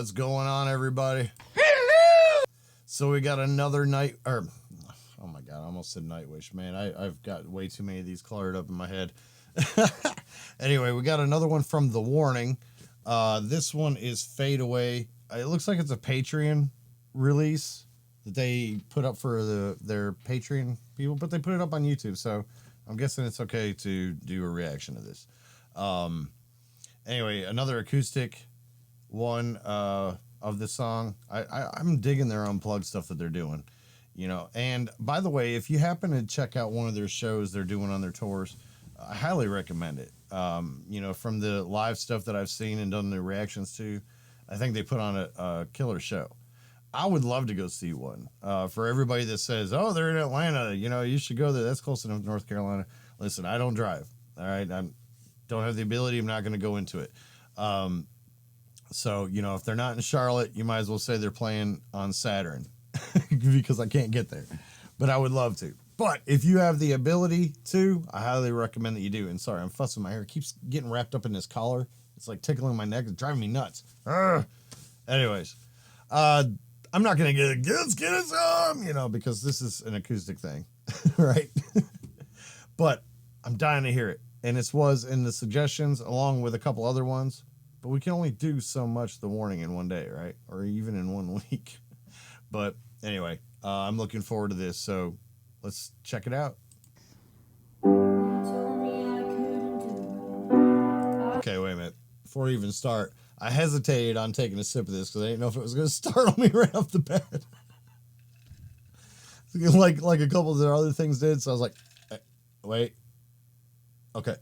What's going on, everybody? Hello! So we got another night, or, oh my God, I almost said Nightwish. Man, I've got way too many of these cluttered up in my head. Anyway, we got another one from The Warning. This one is Fade Away. It looks like it's a Patreon release that they put up for their Patreon people, but they put it up on YouTube, so I'm guessing it's okay to do a reaction to this. Anyway, another acoustic one of this song. I'm digging their unplugged stuff that they're doing, you know. And by the way, if you happen to check out one of their shows they're doing on their tours, I highly recommend it. You know, from the live stuff that I've seen and done the reactions to, I think they put on a killer show. I would love to go see one. For everybody that says, oh, they're in Atlanta, you know, you should go there. That's close enough to North Carolina. Listen, I don't drive. All right. Don't have the ability. I'm not going to go into it. So, you know, if they're not in Charlotte, you might as well say they're playing on Saturn because I can't get there, but I would love to. But if you have the ability to, I highly recommend that you do. And sorry, I'm fussing my hair. It keeps getting wrapped up in this collar. It's like tickling my neck. It's driving me nuts. Ugh. Anyways, I'm not going to get it some, you know, because this is an acoustic thing, right? But I'm dying to hear it. And this was in the suggestions along with a couple other ones. But we can only do so much The Warning in one day, right? Or even in 1 week. But anyway, I'm looking forward to this. So let's check it out. Okay, wait a minute. Before we even start, I hesitated on taking a sip of this because I didn't know if it was going to start on me right off the bat. like a couple of their other things did. So I was like, wait. Okay.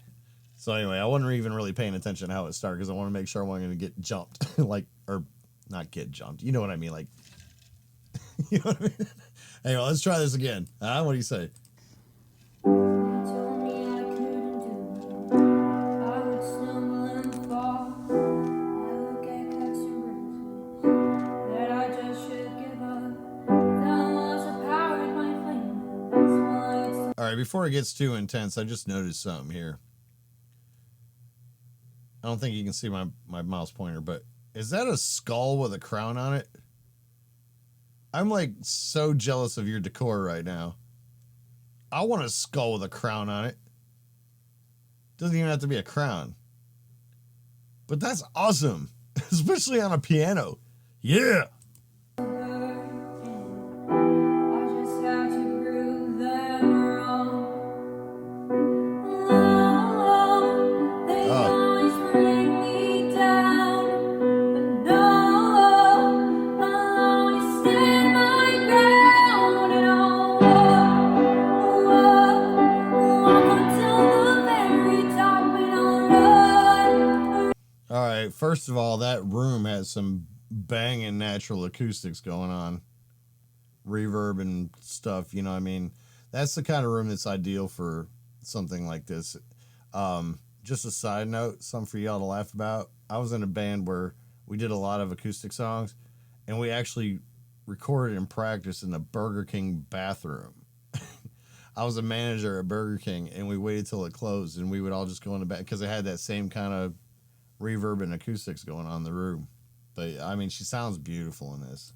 So anyway, I wasn't even really paying attention to how it started because I want to make sure I wasn't going to get jumped. Or not get jumped. You know what I mean? Like, you know what I mean? Anyway, let's try this again. What do you say? All right, before it gets too intense, I just noticed something here. I don't think you can see my mouse pointer, but is that a skull with a crown on it? I'm like so jealous of your decor right now. I want a skull with a crown on it. Doesn't even have to be a crown. But that's awesome, especially on a piano. Yeah. First of all, that room has some banging natural acoustics going on. Reverb and stuff, you know what I mean? That's the kind of room that's ideal for something like this. Just a side note, something for y'all to laugh about. I was in a band where we did a lot of acoustic songs, and we actually recorded and practiced in the Burger King bathroom. I was a manager at Burger King, and we waited till it closed, and we would all just go in the back because it had that same kind of reverb and acoustics going on in the room. But I mean, she sounds beautiful in this.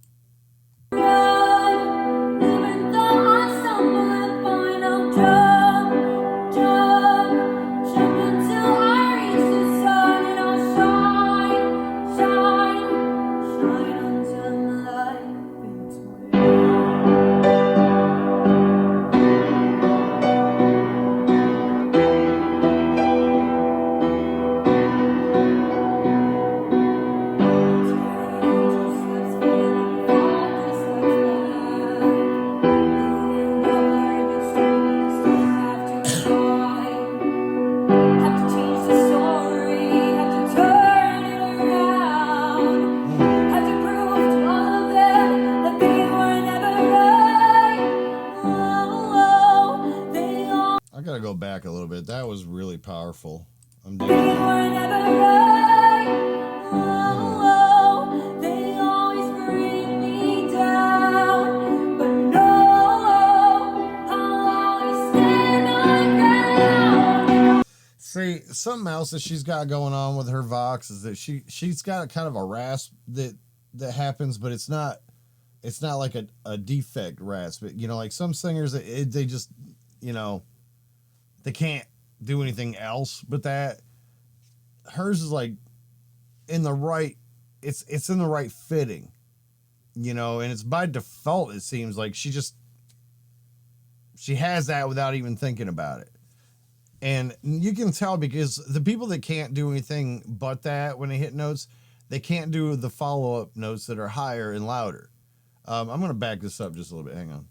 Go back a little bit. That was really powerful. I'm digging it. See, something else that she's got going on with her Vox is that she's got a kind of a rasp that that happens, but it's not like a defect rasp. But, you know, like some singers, they just, you know, they can't do anything else but that. Hers is like in the right, it's in the right fitting, you know, and it's by default. It seems like she has that without even thinking about it. And you can tell because the people that can't do anything but that when they hit notes, they can't do the follow-up notes that are higher and louder. I'm going to back this up just a little bit. Hang on.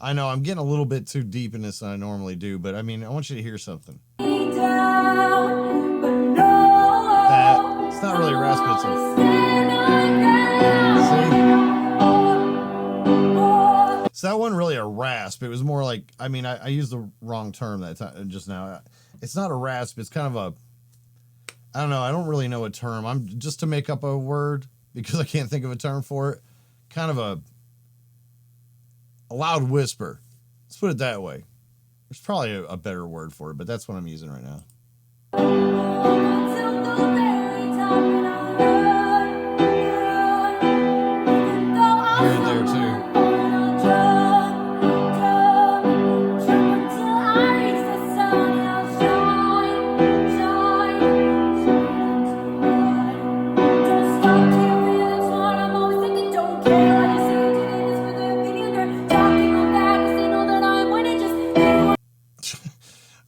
I know I'm getting a little bit too deep in this than I normally do, but I mean, I want you to hear something. It's not really raspy. It's so that wasn't really a rasp. It was more like, I mean, I used the wrong term that time just now. It's not a rasp. It's kind of a, I don't know. I don't really know a term. I'm just to make up a word because I can't think of a term for it. Kind of a loud whisper. Let's put it that way. There's probably a better word for it, but that's what I'm using right now. Right there too.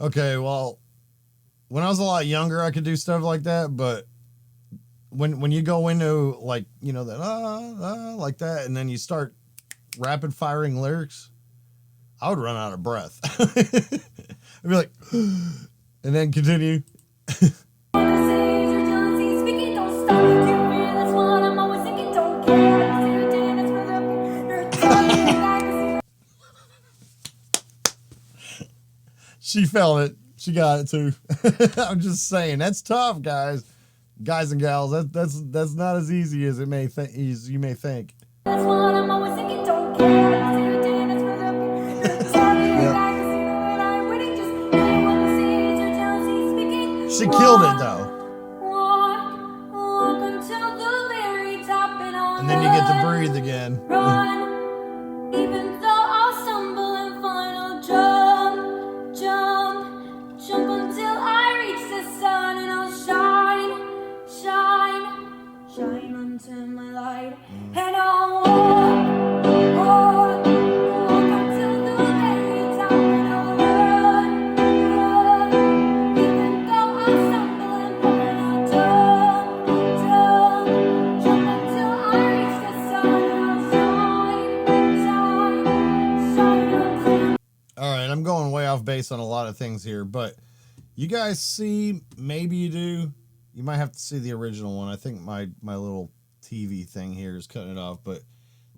Okay, well, when I was a lot younger, I could do stuff like that, but when you go into, like, you know, that like that, and then you start rapid firing lyrics, I would run out of breath. I'd be like, and then continue. She felt it. She got it too. I'm just saying, that's tough, guys and gals. That's not as easy as you may think. That's what I'm always thinking. Don't care. She killed it though. And then you get to breathe again. I'm going way off base on a lot of things here, but you guys see, maybe you do. You might have to see the original one. I think my little TV thing here is cutting it off, but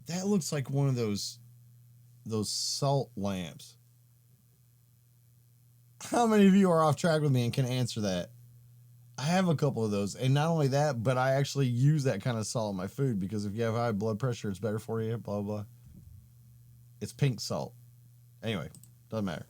that looks like one of those salt lamps. How many of you are off track with me and can answer that? I have a couple of those, and not only that, but I actually use that kind of salt in my food because if you have high blood pressure, it's better for you, blah, blah. It's pink salt. Anyway, doesn't matter.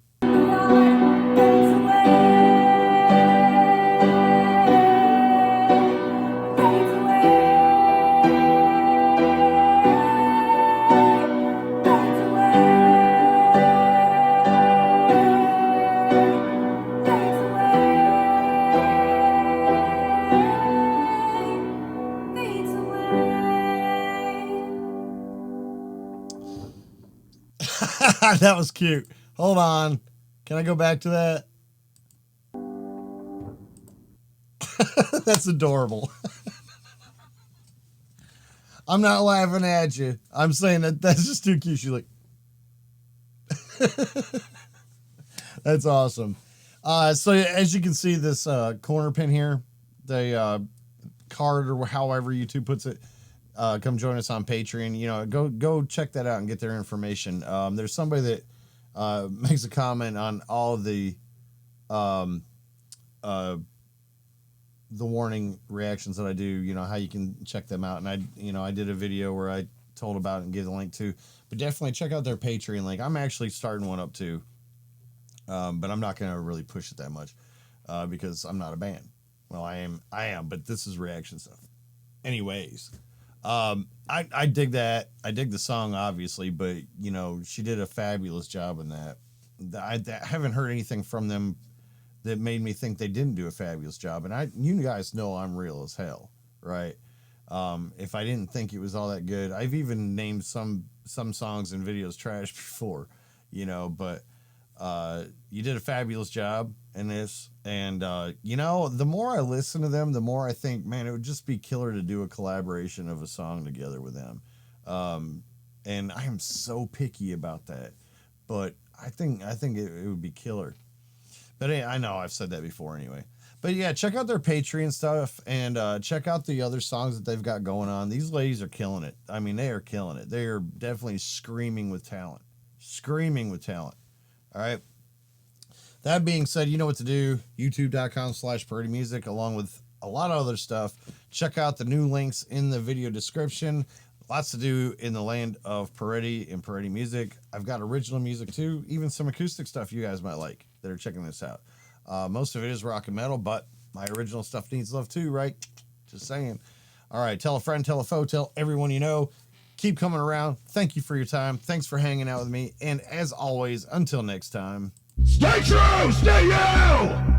That was cute. Hold on. Can I go back to that? That's adorable. I'm not laughing at you. I'm saying that's just too cute. She's like, that's awesome. So as you can see, this corner pin here, the card or however YouTube puts it, come join us on Patreon. You know, go check that out and get their information. There's somebody that makes a comment on all of the warning reactions that I do. You know how you can check them out, and I did a video where I told about it and gave the link to. But definitely check out their Patreon link. I'm actually starting one up too, but I'm not going to really push it that much because I'm not a band. Well, I am, but this is reaction stuff. Anyways, I dig that. I dig the song, obviously, but you know, she did a fabulous job in that. I haven't heard anything from them that made me think they didn't do a fabulous job. And you guys know I'm real as hell, right? If I didn't think it was all that good, I've even named some songs and videos trash before, you know, but you did a fabulous job in this. And, you know, the more I listen to them, the more I think, man, it would just be killer to do a collaboration of a song together with them. And I am so picky about that, but I think it would be killer. But hey, I know I've said that before anyway. But yeah, check out their Patreon stuff and check out the other songs that they've got going on. These ladies are killing it. I mean, they are killing it. They are definitely screaming with talent. Screaming with talent. All right. That being said, you know what to do. YouTube.com/Peredy Music, along with a lot of other stuff. Check out the new links in the video description. Lots to do in the land of Peredy and Peredy Music. I've got original music too, even some acoustic stuff you guys might like that are checking this out. Most of it is rock and metal, but my original stuff needs love too, right? Just saying. All right, tell a friend, tell a foe, tell everyone you know. Keep coming around. Thank you for your time. Thanks for hanging out with me. And as always, until next time. Stay true! Stay you!